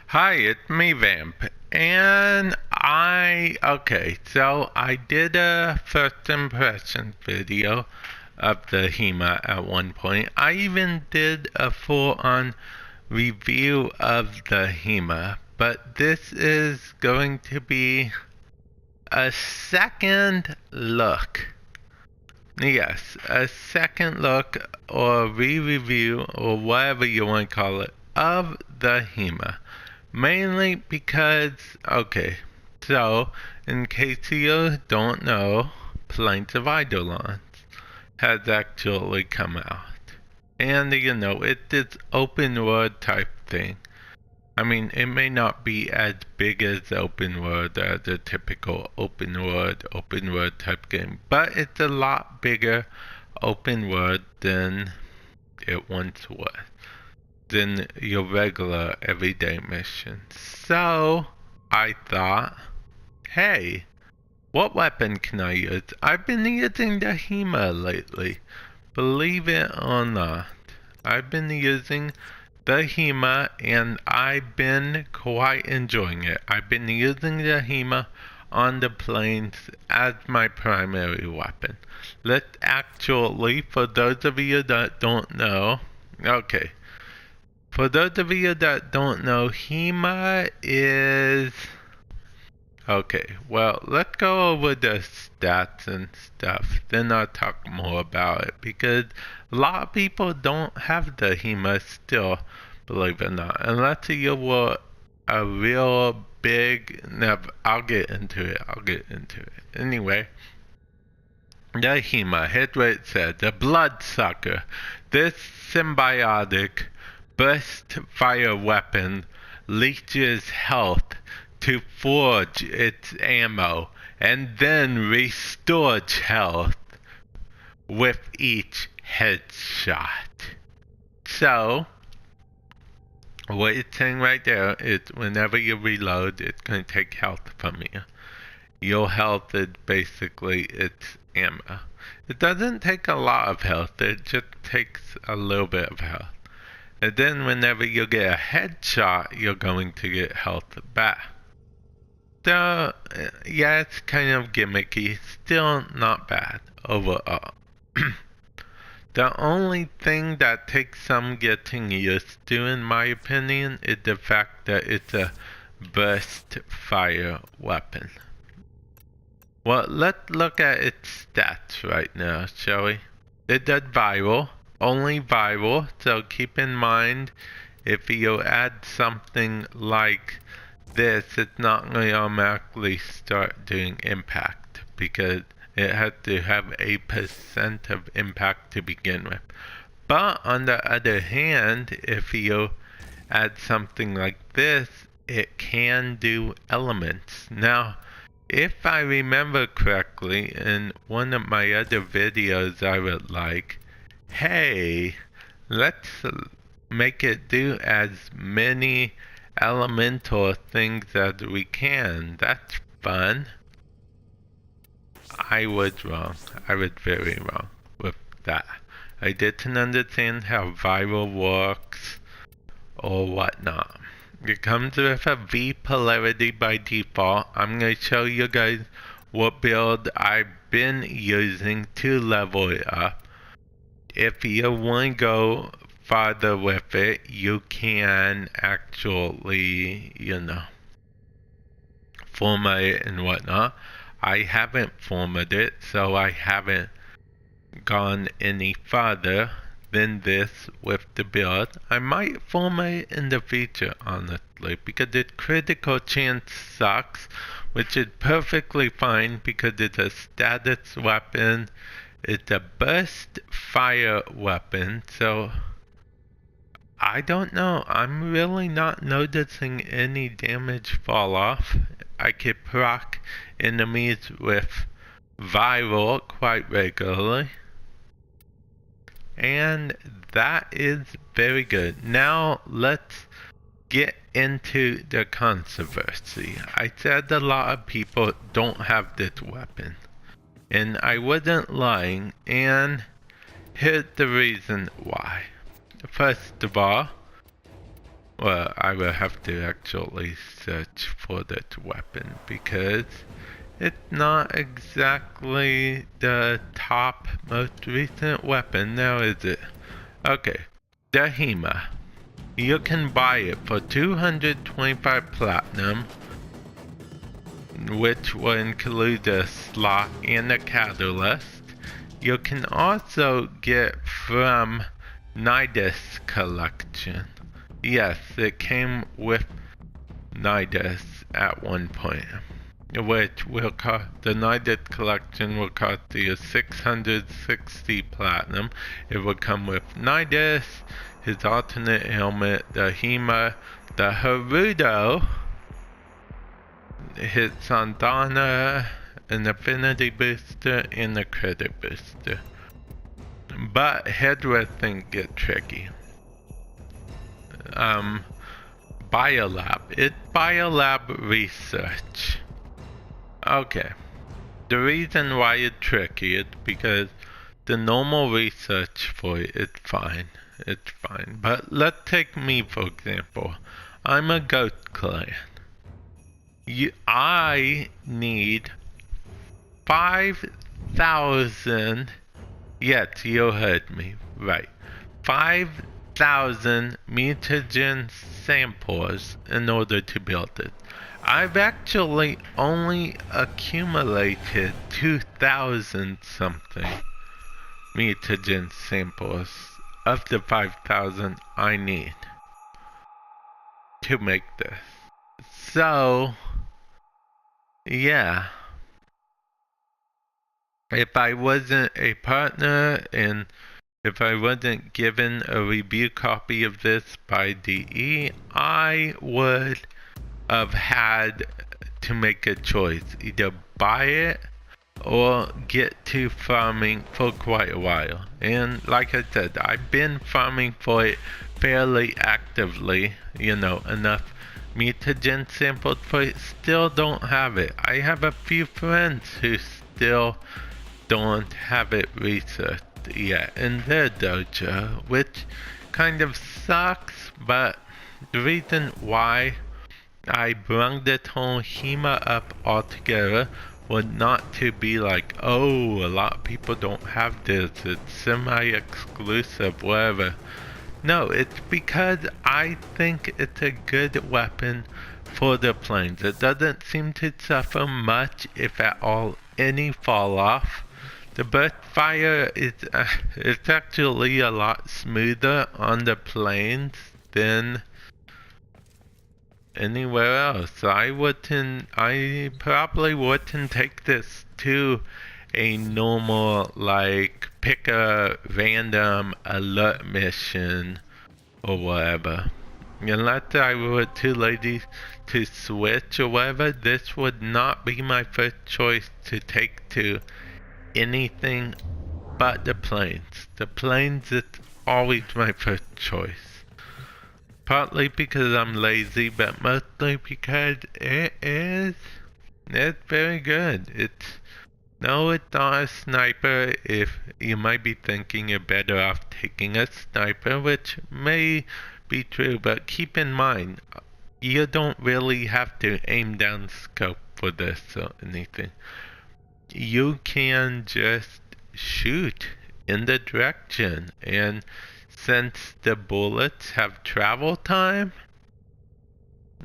Hi, it's me, Vamp. So I did a first impression video of the Hema at one point. I even did a full-on review of the Hema, but this is going to be a second look. Yes, a second look or re-review or whatever you want to call it of the Hema. Mainly because, so in case you don't know, Plains of Eidolon has actually come out. And it's open world type thing. I mean, it may not be as big as open world as a typical open world type game, but it's a lot bigger open world than it once was, than your regular everyday mission. So I thought, hey, what weapon can I use? I've been using the Hema lately. Believe it or not, I've been using the Hema and I've been quite enjoying it. I've been using the Hema on the plains as my primary weapon. Let's actually, for those of you that don't know, for those of you that don't know, Hema is... let's go over the stats and stuff. Then I'll talk more about it. Because a lot of people don't have the Hema still, believe it or not. Unless you were a real big... I'll get into it. Anyway, the Hema, here's what it says. The Bloodsucker. This symbiotic burst fire weapon leeches health to forge its ammo and then restores health with each headshot. So, what it's saying right there is whenever you reload, it's going to take health from you. Your health is basically its ammo. It doesn't take a lot of health, it just takes a little bit of health. And then whenever you get a headshot, you're going to get health back. So, yeah, it's kind of gimmicky. Still not bad overall. The only thing that takes some getting used to, in my opinion, is the fact that it's a burst fire weapon. Well, let's look at its stats right now, shall we? It does viral. Only viral, so keep in mind if you add something like this, it's not going to automatically start doing impact because it has to have 8% of impact to begin with. But on the other hand, if you add something like this, it can do elements. Now, if I remember correctly, in one of my other videos I would like, hey, let's make it do as many elemental things as we can. That's fun. I was wrong. I was very wrong with that. I didn't understand how viral works or whatnot. It comes with a V polarity by default. I'm going to show you guys what build I've been using to level it up. If you want to go farther with it, you can actually, format it and whatnot. I haven't formatted it, so I haven't gone any farther than this with the build. I might format it in the future, honestly, because its critical chance sucks, which is perfectly fine because it's a status weapon. It's a burst fire weapon, so I don't know. I'm really not noticing any damage fall off. I could proc enemies with viral quite regularly. And that is very good. Now let's get into the controversy. I said a lot of people don't have this weapon. And I wasn't lying, and here's the reason why. First of all, Well, I will have to actually search for that weapon because it's not exactly the top most recent weapon now, is it? Okay, the Hema. You can buy it for 225 platinum, which will include a slot and a catalyst. You can also get from Nidus collection. Yes, it came with Nidus at one point, which will cost, the Nidus collection will cost you 660 platinum. It will come with Nidus, his alternate helmet, the Hema, the Haruto, his Sandana, an affinity booster, and a credit booster. But headwear things get tricky. Biolab. It's Biolab research. Okay. The reason why it's tricky is because the normal research for it is fine. It's fine. But let's take me for example. I'm a goat clan. I need 5,000. Yes, you heard me. Right. 5,000 mutagen samples in order to build it. I've actually only accumulated 2,000 something mutagen samples of the 5,000 I need to make this. So, yeah. If I wasn't a partner and if I wasn't given a review copy of this by DE, I would have had to make a choice. Either buy it or get to farming for quite a while. And like I said, I've been farming for it fairly actively, enough mutagen samples for it. Still don't have it. I have a few friends who still don't have it researched yet in their dojo, which kind of sucks, but the reason why I brung this whole Hema up altogether was not to be like, oh, a lot of people don't have this, it's semi-exclusive, whatever. No, it's because I think it's a good weapon for the planes. It doesn't seem to suffer much, if at all, any fall off. The burst fire is it's actually a lot smoother on the planes than anywhere else. I probably wouldn't take this to a normal, like, pick a random alert mission or whatever. Unless I were too lazy to switch or whatever, this would not be my first choice to take to anything but the planes. The planes is always my first choice. Partly because I'm lazy, but mostly because it's very good. It's not a sniper. If you might be thinking you're better off taking a sniper, which may be true, but keep in mind, you don't really have to aim down scope for this or anything. You can just shoot in the direction, and since the bullets have travel time,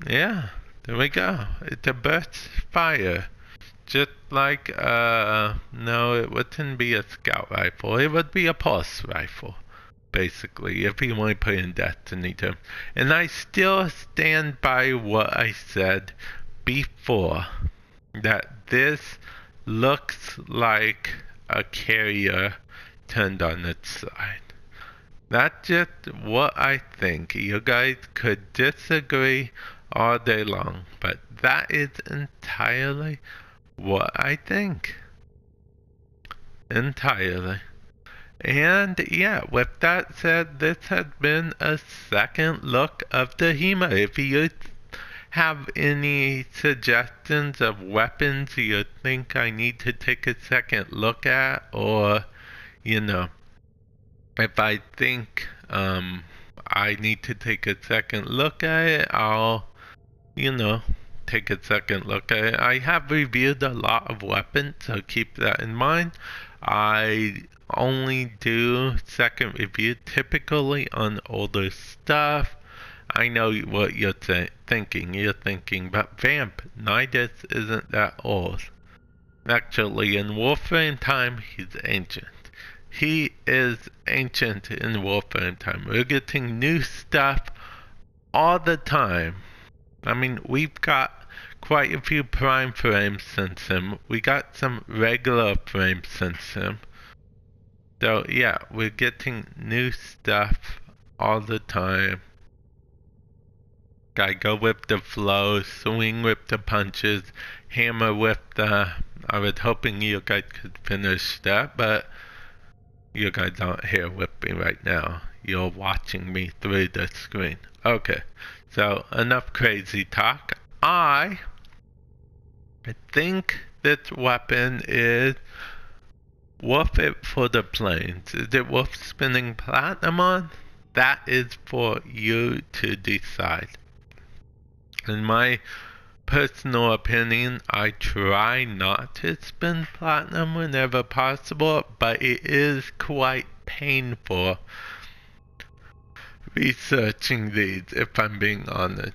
yeah, there we go. It's a burst fire. Just like, no, it wouldn't be a scout rifle. It would be a pulse rifle, basically, if you want to put in Destiny terms. And I still stand by what I said before, that this looks like a carrier turned on its side. That's just what I think. You guys could disagree all day long, but that is entirely what I think. Entirely. And yeah, with that said, this has been a second look of the Hema. If you have any suggestions of weapons you think I need to take a second look at, or if I think I need to take a second look at it, I'll, take a second look at it. I have reviewed a lot of weapons, so keep that in mind. I only do second review typically on older stuff. I know what you're thinking. You're thinking, but Vamp, Nidus isn't that old. Actually, in Warframe time, he's ancient. He is ancient in Warframe time. We're getting new stuff all the time. I mean, we've got quite a few prime frames since him. We got some regular frames since him. So yeah, we're getting new stuff all the time. Gotta go with the flow, swing with the punches, hammer with the... I was hoping you guys could finish that, but you guys aren't here with me right now. You're watching me through the screen. Okay, so enough crazy talk. I think this weapon is worth it for the planes. Is it worth spending platinum on? That is for you to decide. In my personal opinion, I try not to spend platinum whenever possible, but it is quite painful researching these, if I'm being honest.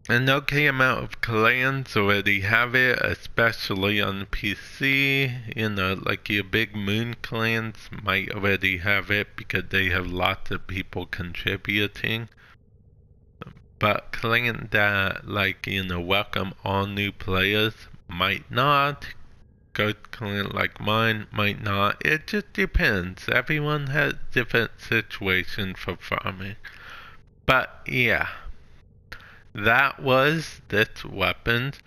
An okay amount of clans already have it, especially on PC. Like your big moon clans might already have it because they have lots of people contributing. But clans that, welcome all new players might not. Ghost clan like mine might not. It just depends. Everyone has different situations for farming. But yeah. That was this weapons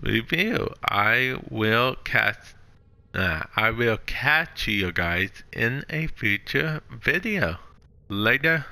review. I will catch you guys in a future video. Later.